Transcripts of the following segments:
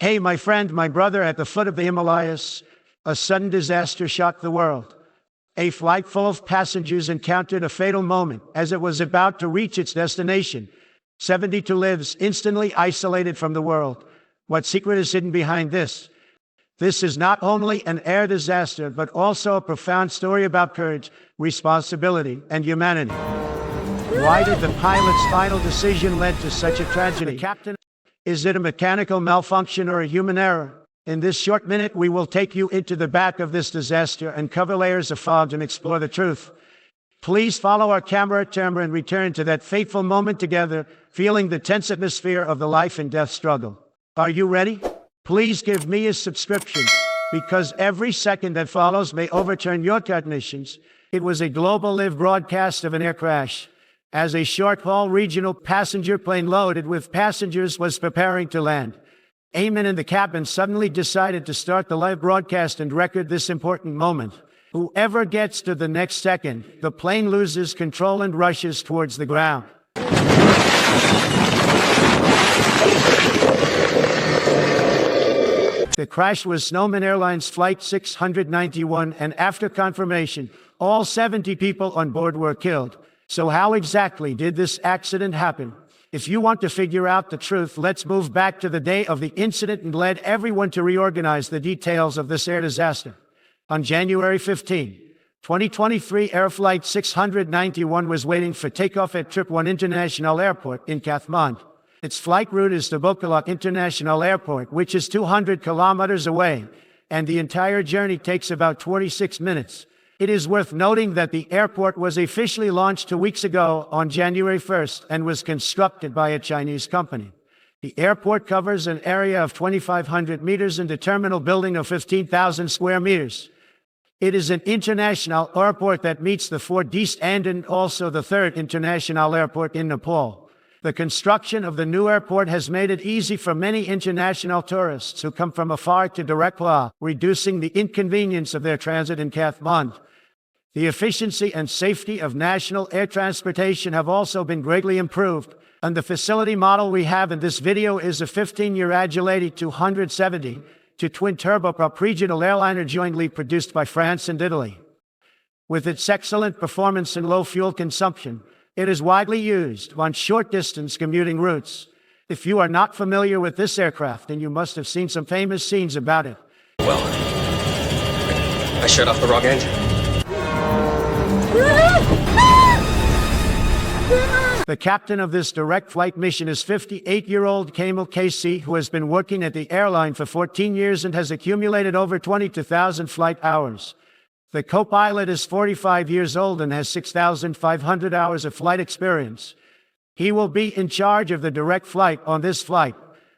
Hey, my friend, my brother, at the foot of the Himalayas, a sudden disaster shocked the world. A flight full of passengers encountered a fatal moment as it was about to reach its destination. 72 lives instantly isolated from the world. What secret is hidden behind this? This is not only an air disaster, but also a profound story about courage, responsibility, and humanity. Why did the pilot's final decision lead to such a tragedy? Captain, is it a mechanical malfunction or a human error? In this short minute, we will take you into the back of this disaster, uncover layers of fog, and explore the truth. Please follow our camera and return to that fateful moment together, feeling the tense atmosphere of the life and death struggle. Are you ready? Please give me a subscription, because every second that follows may overturn your cognitions. It was a global live broadcast of an air crash, as a short-haul regional passenger plane loaded with passengers was preparing to land. Eamon in the cabin suddenly decided to start the live broadcast and record this important moment. Whoever gets to the next second, the plane loses control and rushes towards the ground. The crash was Li Ming Airlines Flight 691, and after confirmation, all 70 people on board were killed. So how exactly did this accident happen? If you want to figure out the truth, let's move back to the day of the incident and let everyone to reorganize the details of this air disaster. On January 15, 2023, Air Flight 691 was waiting for takeoff at Trip 1 International Airport in Kathmandu. Its flight route is to Pokhara International Airport, which is 200 kilometers away, and the entire journey takes about 26 minutes. It is worth noting that the airport was officially launched 2 weeks ago on January 1st and was constructed by a Chinese company. The airport covers an area of 2,500 meters and a terminal building of 15,000 square meters. It is an international airport that meets the 4th and also the 3rd international airport in Nepal. The construction of the new airport has made it easy for many international tourists who come from afar to direct fly, reducing the inconvenience of their transit in Kathmandu. The efficiency and safety of national air transportation have also been greatly improved, and the facility model we have in this video is a 15-year Agility 270 to twin-turboprop regional airliner jointly produced by France and Italy. With its excellent performance and low fuel consumption, it is widely used on short-distance commuting routes. If you are not familiar with this aircraft, then you must have seen some famous scenes about it. Well, I shut off the wrong engine. The captain of this direct flight mission is 58-year-old Kamal Casey, who has been working at the airline for 14 years and has accumulated over 22,000 flight hours. The co-pilot is 45 years old and has 6,500 hours of flight experience. He will be in charge of the direct flight on this flight.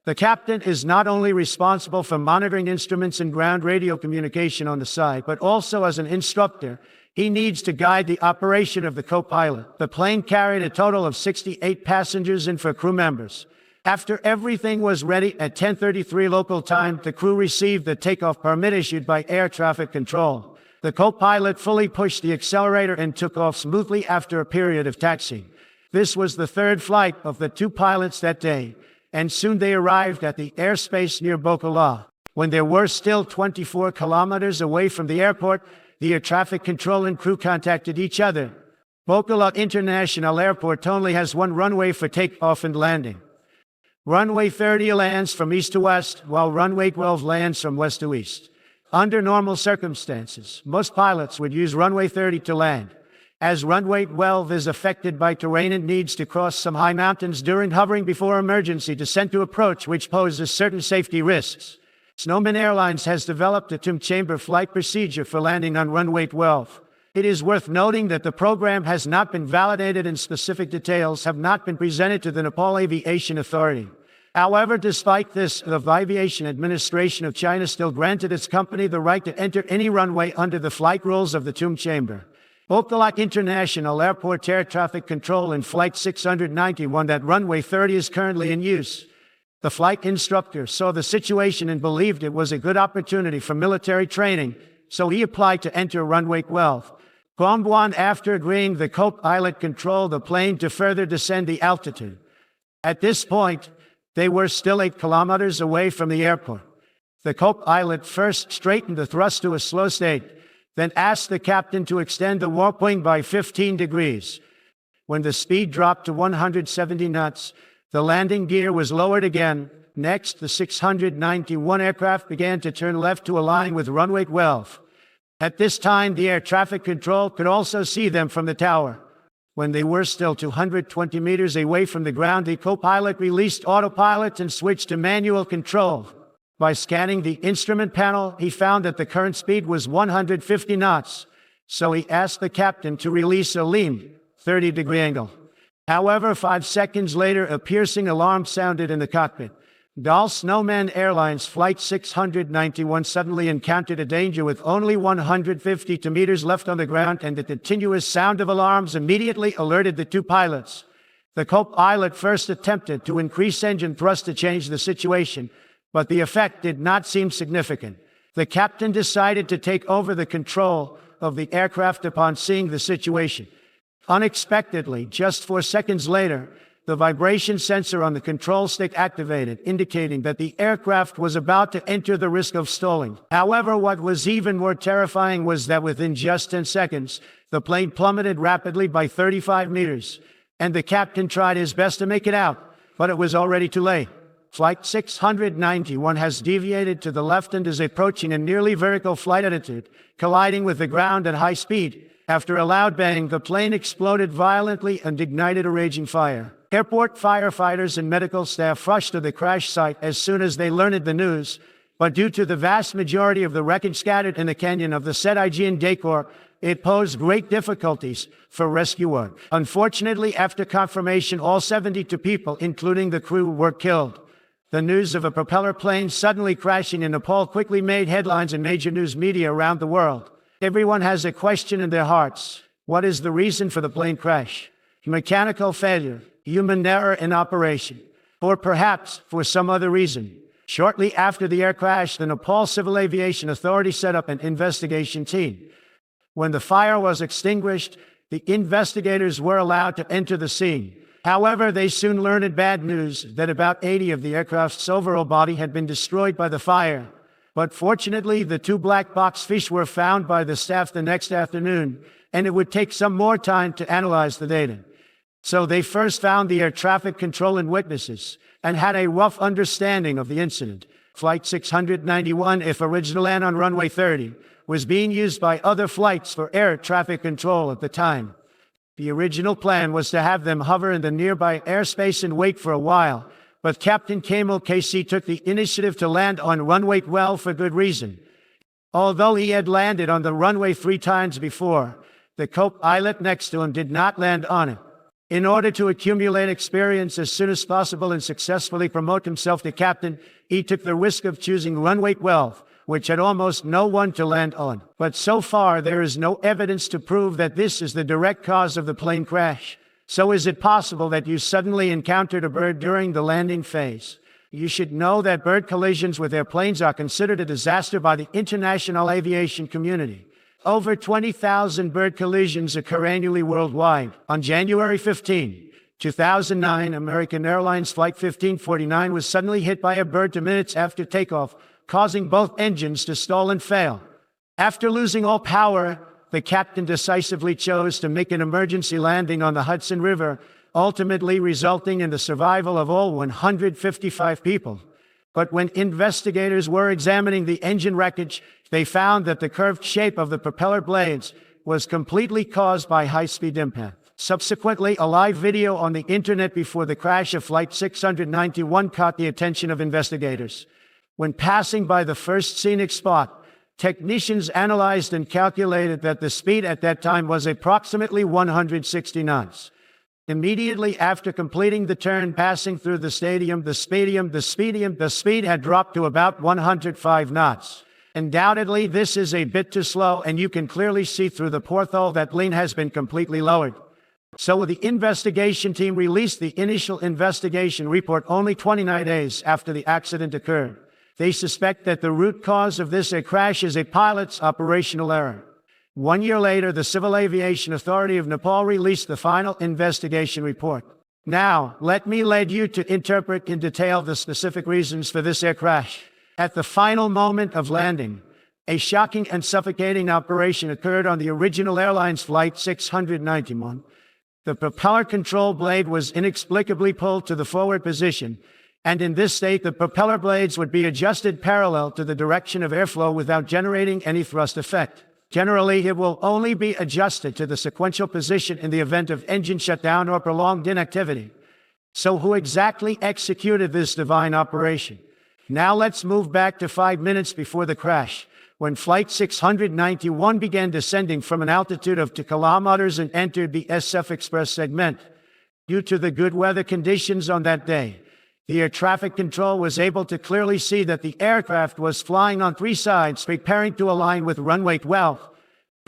The captain is not only responsible for monitoring instruments and ground radio communication on the side, but also as an instructor. He needs to guide the operation of the co-pilot. The plane carried a total of 68 passengers and 4 crew members. After everything was ready at 10:33 local time, the crew received the takeoff permit issued by air traffic control. The co-pilot fully pushed the accelerator and took off smoothly after a period of taxiing. This was the 3rd flight of the 2 pilots that day, and soon they arrived at the airspace near Pokhara. When they were still 24 kilometers away from the airport, the air traffic control and crew contacted each other. Pokhara International Airport only has 1 runway for takeoff and landing. Runway 30 lands from east to west, while runway 12 lands from west to east. Under normal circumstances, most pilots would use runway 30 to land. As runway 12 is affected by terrain and needs to cross some high mountains during hovering before emergency descent to approach, which poses certain safety risks. Li Ming Airlines has developed a two-chamber flight procedure for landing on runway 12. It is worth noting that the program has not been validated and specific details have not been presented to the Nepal Aviation Authority. However, despite this, the Aviation Administration of China still granted its company the right to enter any runway under the flight rules of the tomb chamber. Pokhara International Airport Air Traffic Control in Flight 691 that runway 30 is currently in use. The flight instructor saw the situation and believed it was a good opportunity for military training, so he applied to enter runway 12. Guangguan, after agreeing, the co-pilot controlled the plane to further descend the altitude. At this point, They were still 8 kilometers away from the airport. The co-pilot first straightened the thrust to a slow state, then asked the captain to extend the warp wing by 15 degrees. When the speed dropped to 170 knots, the landing gear was lowered again. Next, the 691 aircraft began to turn left to align with runway 12. At this time, the air traffic control could also see them from the tower. When they were still 220 meters away from the ground, the co-pilot released autopilot and switched to manual control. By scanning the instrument panel, he found that the current speed was 150 knots, so he asked the captain to release a Li Ming 30-degree angle. However, 5 seconds later, a piercing alarm sounded in the cockpit. Li Snowman Airlines Flight 691 suddenly encountered a danger with only 150 meters left on the ground, and the continuous sound of alarms immediately alerted the 2 pilots. The co-pilot first attempted to increase engine thrust to change the situation, but the effect did not seem significant. The captain decided to take over the control of the aircraft upon seeing the situation. Unexpectedly, just 4 seconds later, the vibration sensor on the control stick activated, indicating that the aircraft was about to enter the risk of stalling. However, what was even more terrifying was that within just 10 seconds, the plane plummeted rapidly by 35 meters, and the captain tried his best to make it out, but it was already too late. Flight 691 has deviated to the left and is approaching a nearly vertical flight attitude, colliding with the ground at high speed. After a loud bang, the plane exploded violently and ignited a raging fire. Airport firefighters and medical staff rushed to the crash site as soon as they learned the news, but due to the vast majority of the wreckage scattered in the canyon of the said Aegean decor, it posed great difficulties for rescue work. Unfortunately, after confirmation, all 72 people, including the crew, were killed. The news of a propeller plane suddenly crashing in Nepal quickly made headlines in major news media around the world. Everyone has a question in their hearts. What is the reason for the plane crash? Mechanical failure, human error in operation, or perhaps for some other reason. Shortly after the air crash, the Nepal Civil Aviation Authority set up an investigation team. When the fire was extinguished, the investigators were allowed to enter the scene. However, they soon learned bad news that about 80 of the aircraft's overall body had been destroyed by the fire. But fortunately, the 2 black box fish were found by the staff the next afternoon, and it would take some more time to analyze the data. So they first found the air traffic control and witnesses, and had a rough understanding of the incident. Flight 691, if original and on runway 30, was being used by other flights for air traffic control at the time. The original plan was to have them hover in the nearby airspace and wait for a while, but Captain Kamil KC took the initiative to land on runway 12 for good reason. Although he had landed on the runway 3 times before, the co-pilot next to him did not land on it. In order to accumulate experience as soon as possible and successfully promote himself to captain, he took the risk of choosing runway 12, which had almost no one to land on. But so far, there is no evidence to prove that this is the direct cause of the plane crash. So is it possible that you suddenly encountered a bird during the landing phase? You should know that bird collisions with airplanes are considered a disaster by the international aviation community. Over 20,000 bird collisions occur annually worldwide. On January 15, 2009, American Airlines Flight 1549 was suddenly hit by a bird 2 minutes after takeoff, causing both engines to stall and fail. After losing all power, the captain decisively chose to make an emergency landing on the Hudson River, ultimately resulting in the survival of all 155 people. But when investigators were examining the engine wreckage, they found that the curved shape of the propeller blades was completely caused by high-speed impact. Subsequently, a live video on the internet before the crash of Flight 691 caught the attention of investigators. When passing by the first scenic spot, technicians analyzed and calculated that the speed at that time was approximately 160 knots. Immediately after completing the turn passing through the stadium, the speed had dropped to about 105 knots. Undoubtedly, this is a bit too slow, and you can clearly see through the porthole that plane has been completely lowered. So the investigation team released the initial investigation report only 29 days after the accident occurred. They suspect that the root cause of this crash is a pilot's operational error. 1 year later, the Civil Aviation Authority of Nepal released the final investigation report. Now, let me lead you to interpret in detail the specific reasons for this air crash. At the final moment of landing, a shocking and suffocating operation occurred on the original airline's Flight 691. The propeller control blade was inexplicably pulled to the forward position, and in this state, the propeller blades would be adjusted parallel to the direction of airflow without generating any thrust effect. Generally, it will only be adjusted to the sequential position in the event of engine shutdown or prolonged inactivity. So who exactly executed this divine operation? Now let's move back to 5 minutes before the crash, when Flight 691 began descending from an altitude of 2 kilometers and entered the SF Express segment. Due to the good weather conditions on that day, the air traffic control was able to clearly see that the aircraft was flying on 3 sides, preparing to align with runway 12.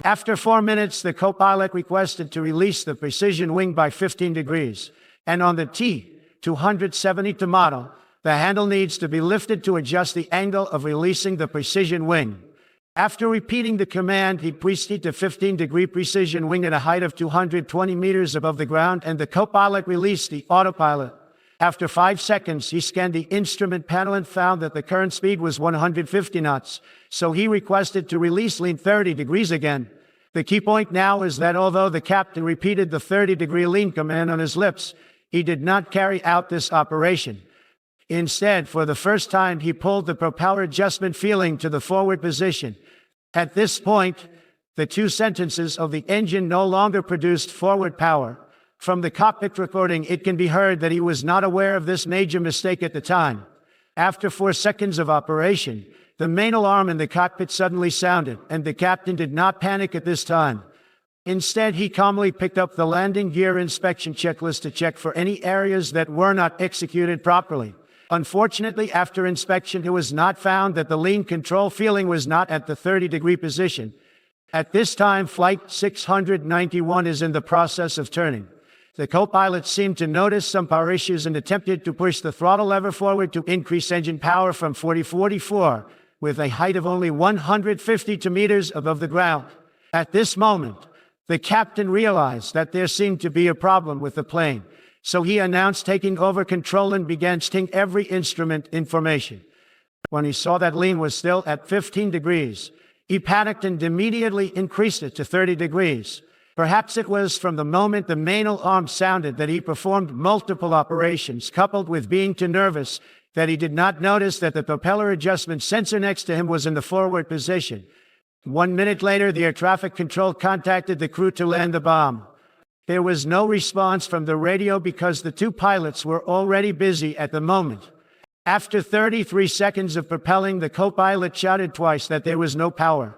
After 4 minutes, the co-pilot requested to release the precision wing by 15 degrees, and on the T-272 model, the handle needs to be lifted to adjust the angle of releasing the precision wing. After repeating the command, he proceeded to 15-degree precision wing at a height of 220 meters above the ground, and the co-pilot released the autopilot. After 5 seconds, he scanned the instrument panel and found that the current speed was 150 knots, so he requested to release lean 30 degrees again. The key point now is that although the captain repeated the 30-degree lean command on his lips, he did not carry out this operation. Instead, for the first time, he pulled the propeller adjustment feeling to the forward position. At this point, the 2 sentences of the engine no longer produced forward power. From the cockpit recording, it can be heard that he was not aware of this major mistake at the time. After 4 seconds of operation, the main alarm in the cockpit suddenly sounded, and the captain did not panic at this time. Instead, he calmly picked up the landing gear inspection checklist to check for any areas that were not executed properly. Unfortunately, after inspection, it was not found that the lean control feeling was not at the 30-degree position. At this time, Flight 691 is in the process of turning. The co-pilot seemed to notice some power issues and attempted to push the throttle lever forward to increase engine power from 44 with a height of only 152 meters above the ground. At this moment, the captain realized that there seemed to be a problem with the plane, so he announced taking over control and began sting every instrument information. When he saw that lean was still at 15 degrees, he panicked and immediately increased it to 30 degrees. Perhaps it was from the moment the main alarm sounded that he performed multiple operations, coupled with being too nervous, that he did not notice that the propeller adjustment sensor next to him was in the forward position. 1 minute later, the air traffic control contacted the crew to land the bomb. There was no response from the radio because the 2 pilots were already busy at the moment. After 33 seconds of propelling, the co-pilot shouted twice that there was no power.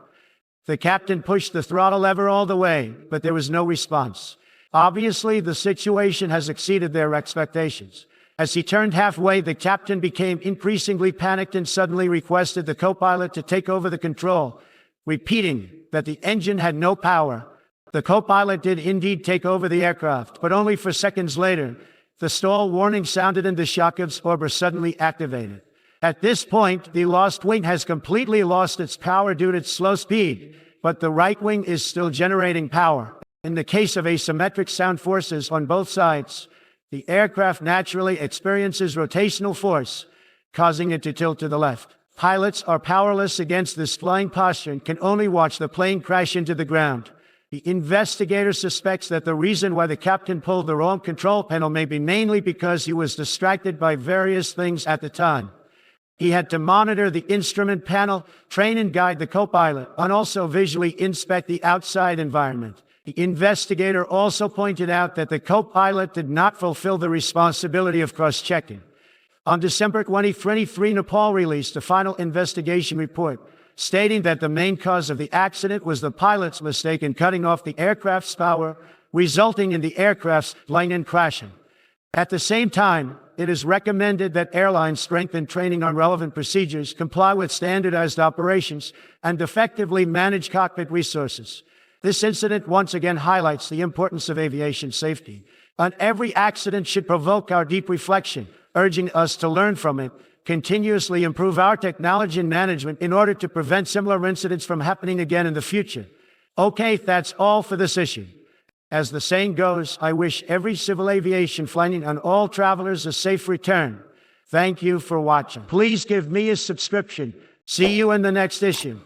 The captain pushed the throttle lever all the way, but there was no response. Obviously, the situation has exceeded their expectations. As he turned halfway, the captain became increasingly panicked and suddenly requested the co-pilot to take over the control, repeating that the engine had no power. The co-pilot did indeed take over the aircraft, but only for seconds later. The stall warning sounded and the shock absorber suddenly activated. At this point, the lost wing has completely lost its power due to its slow speed, but the right wing is still generating power. In the case of asymmetric sound forces on both sides, the aircraft naturally experiences rotational force, causing it to tilt to the left. Pilots are powerless against this flying posture and can only watch the plane crash into the ground. The investigator suspects that the reason why the captain pulled the wrong control panel may be mainly because he was distracted by various things at the time. He had to monitor the instrument panel, train and guide the co-pilot, and also visually inspect the outside environment. The investigator also pointed out that the co-pilot did not fulfill the responsibility of cross-checking. On December 2023, Nepal released a final investigation report, stating that the main cause of the accident was the pilot's mistake in cutting off the aircraft's power, resulting in the aircraft's landing crashing. At the same time, it is recommended that airlines strengthen training on relevant procedures, comply with standardized operations, and effectively manage cockpit resources. This incident once again highlights the importance of aviation safety. And every accident should provoke our deep reflection, urging us to learn from it, continuously improve our technology and management in order to prevent similar incidents from happening again in the future. Okay, that's all for this issue. As the saying goes, I wish every civil aviation flying and all travelers a safe return. Thank you for watching. Please give me a subscription. See you in the next issue.